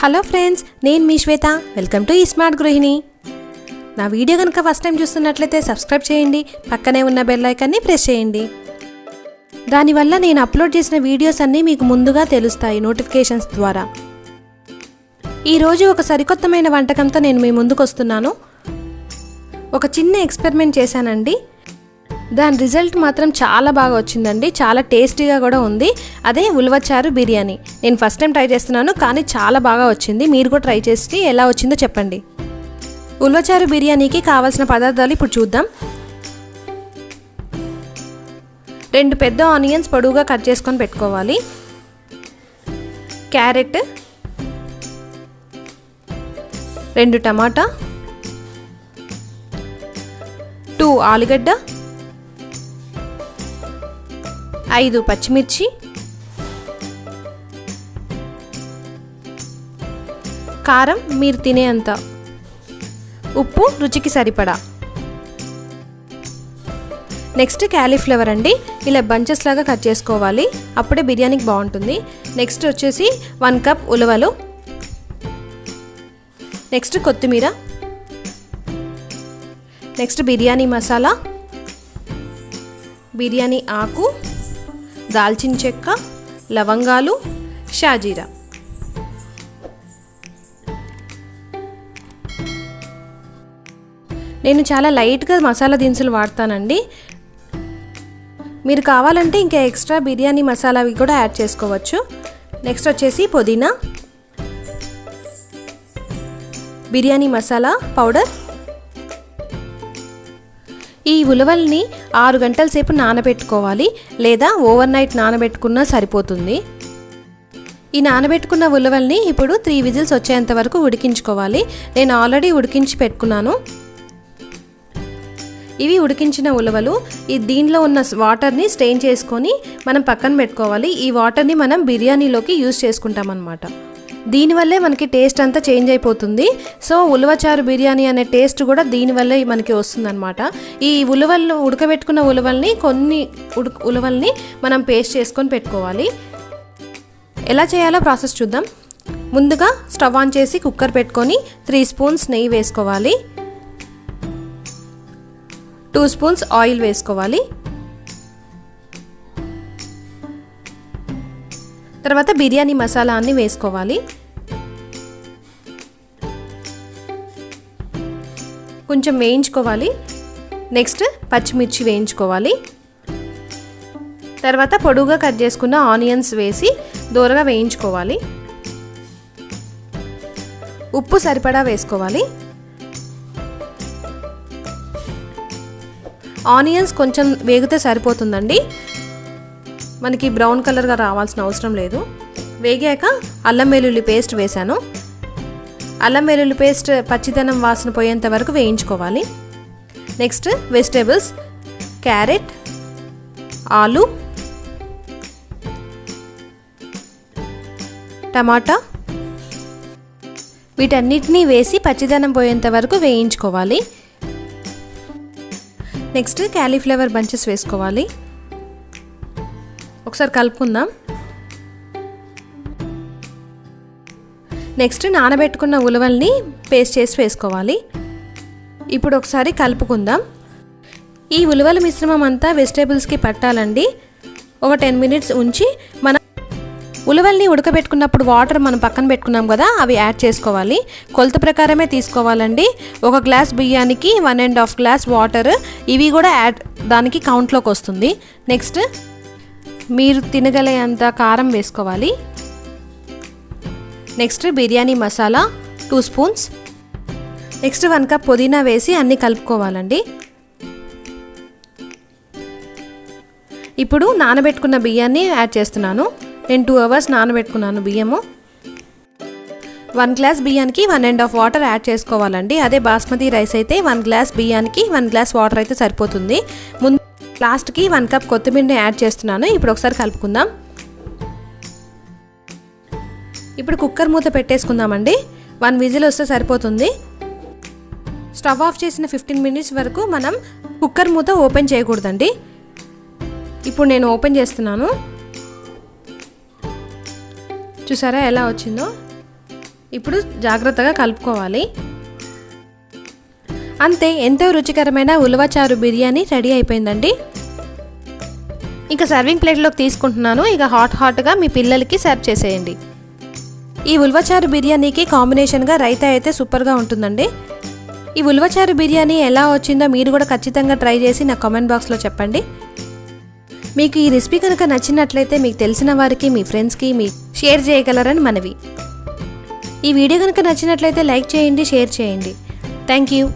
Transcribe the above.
Hello friends, నేను మీ శ్వేత. Welcome to ఈ smart గృహిణి. నా వీడియో కనుక ఫస్ట్ టైం చూస్తున్నట్లయితే సబ్స్క్రైబ్ చేయండి, పక్కనే ఉన్న బెల్ ఐకాన్ని ప్రెస్ చేయండి. దానివల్ల నేను అప్లోడ్ చేసిన వీడియోస్ అన్నీ మీకు ముందుగా తెలుస్తాయి నోటిఫికేషన్స్ ద్వారా. ఈరోజు ఒక సరికొత్తమైన వంటకంతో నేను మీ ముందుకు వస్తున్నాను. ఒక చిన్న ఎక్స్పెరిమెంట్ చేశానండి. దాని రిజల్ట్ మాత్రం చాలా బాగా వచ్చిందండి. చాలా టేస్టీగా కూడా ఉంది. అదే ఉలవచారు బిర్యానీ. నేను ఫస్ట్ టైం ట్రై చేస్తున్నాను, కానీ చాలా బాగా వచ్చింది. మీరు కూడా ట్రై చేసి ఎలా వచ్చిందో చెప్పండి. ఉలవచారు బిర్యానీకి కావాల్సిన పదార్థాలు ఇప్పుడు చూద్దాం. 2 పెద్ద ఆనియన్స్ పొడవుగా కట్ చేసుకొని పెట్టుకోవాలి. క్యారెట్, 2 టమాటా, 2 ఆలుగడ్డ, 5 పచ్చిమిర్చి, కారం మీరు తినేంత, ఉప్పు రుచికి సరిపడా. నెక్స్ట్ క్యాలీఫ్లవర్ అండి. ఇలా బంచెస్ లాగా కట్ చేసుకోవాలి, అప్పుడే బిర్యానీకి బాగుంటుంది. నెక్స్ట్ వచ్చేసి 1 కప్ ఉలవలు, నెక్స్ట్ కొత్తిమీర, నెక్స్ట్ బిర్యానీ మసాలా, బిర్యానీ ఆకు, దాల్చిన చెక్క, లవంగాలు, షాజీరా. నేను చాలా లైట్గా మసాలా దినుసులు వాడతానండి. మీరు కావాలంటే ఇంకా ఎక్స్ట్రా బిర్యానీ మసాలా అవి కూడా యాడ్ చేసుకోవచ్చు. నెక్స్ట్ వచ్చేసి పుదీనా, బిర్యానీ మసాలా పౌడర్. ఈ ఉలవల్ని 6 గంటల సేపు నానబెట్టుకోవాలి, లేదా ఓవర్ నైట్ నానబెట్టుకున్నా సరిపోతుంది. ఈ నానబెట్టుకున్న ఉలవల్ని ఇప్పుడు 3 విజిల్స్ వచ్చేంత వరకు ఉడికించుకోవాలి. నేను ఆల్రెడీ ఉడికించి పెట్టుకున్నాను. ఇవి ఉడికించిన ఉలవలు. దీనిలో ఉన్న వాటర్ని స్ట్రెయిన్ చేసుకొని మనం పక్కన పెట్టుకోవాలి. ఈ వాటర్ని మనం బిర్యానీలోకి యూజ్ చేసుకుంటాం అన్నమాట. దీనివల్లే మనకి టేస్ట్ అంతా చేంజ్ అయిపోతుంది. సో ఉలవచారు బిర్యానీ అనే టేస్ట్ కూడా దీనివల్లే మనకి వస్తుందన్నమాట. ఈ ఉలవలు ఉడకబెట్టుకున్న ఉలవల్ని ఉలవల్ని మనం పేస్ట్ చేసుకొని పెట్టుకోవాలి. ఎలా చేయాలో ప్రాసెస్ చూద్దాం. ముందుగా స్టవ్ ఆన్ చేసి కుక్కర్ పెట్టుకొని 3 స్పూన్స్ నెయ్యి వేసుకోవాలి, 2 స్పూన్స్ ఆయిల్ వేసుకోవాలి. తర్వాత బిర్యానీ మసాలా అన్ని వేసుకోవాలి. కొంచెం వేయించుకోవాలి. నెక్స్ట్ పచ్చిమిర్చి వేయించుకోవాలి. తర్వాత పొడువుగా కట్ చేసుకున్న ఆనియన్స్ వేసి దోరగా వేయించుకోవాలి. ఉప్పు సరిపడా వేసుకోవాలి. ఆనియన్స్ కొంచెం వేగితే సరిపోతుందండి, మనకి బ్రౌన్ కలర్గా రావాల్సిన అవసరం లేదు. వేగాక అల్లం వెల్లుల్లి పేస్ట్ వేసాను. అల్లం వెల్లుల్లి పేస్ట్ పచ్చిదనం వాసన పోయేంత వరకు వేయించుకోవాలి. నెక్స్ట్ వెజిటేబుల్స్, క్యారెట్, ఆలు, టమాటా, వీటన్నిటినీ వేసి పచ్చిదనం పోయేంత వరకు వేయించుకోవాలి. నెక్స్ట్ క్యాలీఫ్లవర్ బంచెస్ వేసుకోవాలి. ఒకసారి కలుపుకుందాం. నెక్స్ట్ నానబెట్టుకున్న ఉలవల్ని పేస్ట్ చేసి వేసుకోవాలి. ఇప్పుడు ఒకసారి కలుపుకుందాం. ఈ ఉలవల మిశ్రమం అంతా వెజిటేబుల్స్కి పట్టాలండి. ఒక 10 మినిట్స్ ఉంచి మనం ఉలవల్ని ఉడకబెట్టుకున్నప్పుడు వాటర్ మనం పక్కన పెట్టుకున్నాం కదా, అవి యాడ్ చేసుకోవాలి. కొలత ప్రకారమే తీసుకోవాలండి. 1 గ్లాస్ బియ్యానికి 1.5 గ్లాస్ వాటర్, ఇవి కూడా దానికి కౌంట్లోకి వస్తుంది. నెక్స్ట్ మీరు తినగలేంత కారం వేసుకోవాలి. Next biryani masala 2 spoons. Next 1 cup పుదీనా వేసి అన్నీ కలుపుకోవాలండి. ఇప్పుడు నానబెట్టుకున్న బియ్యాన్ని యాడ్ చేస్తున్నాను. నేను 2 అవర్స్ నానబెట్టుకున్నాను బియ్యము. 1 గ్లాస్ బియ్యానికి 1.5 వాటర్ యాడ్ చేసుకోవాలండి. అదే బాస్మతి రైస్ అయితే 1 గ్లాస్ బియ్యానికి 1 గ్లాస్ వాటర్ అయితే సరిపోతుంది. లాస్ట్కి 1 కప్ కొత్తిమీరని యాడ్ చేస్తున్నాను. ఇప్పుడు ఒకసారి కలుపుకుందాం. ఇప్పుడు కుక్కర్ మూత పెట్టేసుకుందామండి. 1 విజిల్ వస్తే సరిపోతుంది. స్టవ్ ఆఫ్ చేసిన 15 మినిట్స్ వరకు మనం కుక్కర్ మూత ఓపెన్ చేయకూడదండి. ఇప్పుడు నేను ఓపెన్ చేస్తున్నాను. చూసారా ఎలా వచ్చిందో. ఇప్పుడు జాగ్రత్తగా కలుపుకోవాలి. అంతే, ఎంతో రుచికరమైన ఉలవచారు బిర్యానీ రెడీ అయిపోయిందండి. ఇక సర్వింగ్ ప్లేట్లోకి తీసుకుంటున్నాను. ఇక హాట్గా మీ పిల్లలకి సర్వ్ చేసేయండి. ఈ ఉలవచారు బిర్యానీకి కాంబినేషన్గా రైతా అయితే సూపర్గా ఉంటుందండి. ఈ ఉలవచారు బిర్యానీ ఎలా వచ్చిందో మీరు కూడా ఖచ్చితంగా ట్రై చేసి నా కామెంట్ బాక్స్లో చెప్పండి. మీకు ఈ రెసిపీ కనుక నచ్చినట్లయితే మీకు తెలిసిన వారికి, మీ ఫ్రెండ్స్కి షేర్ చేయగలరని మనవి. ఈ వీడియో కనుక నచ్చినట్లయితే లైక్ చేయండి, షేర్ చేయండి. Thank you.